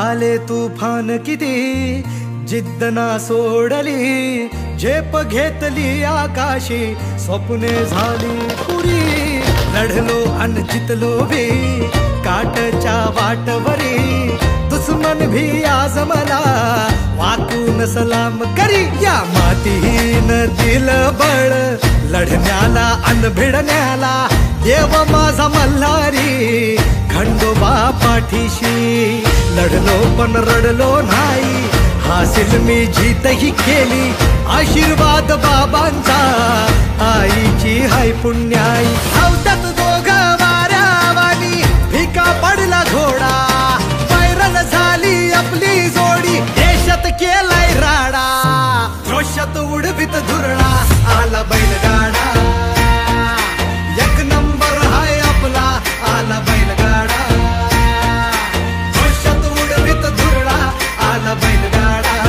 आले तुफान किती जिद्द ना सोडली, झेप घेतली आकाशी, स्वप्ने झाली पुरी. लढलो अन जितलो बी काटच्या वाटवरी, दुश्मन भी आज मला वाकून सलाम करी. या मातीहीन दिल बळ लढण्याला अन भिडण्याला, देव माझा मल्हारी खंडोबा पाठीशी. लढलो पण रडलो नाही, हासिल मी जीतही केली, आशीर्वाद बाबांचा आईची हाय पुण्याई. धावतात दोघं वाऱ्यावानी, फिका पडला घोडा, पैरल झाली आपली जोडी, देशात केलाय राडा, जोशात उडवीत धुरळा, आला बैलगाडा. एक नंबर हाय आपला, आला बैलगाडा, जोशात उडवीत धुरळा, आला बैलगाडा.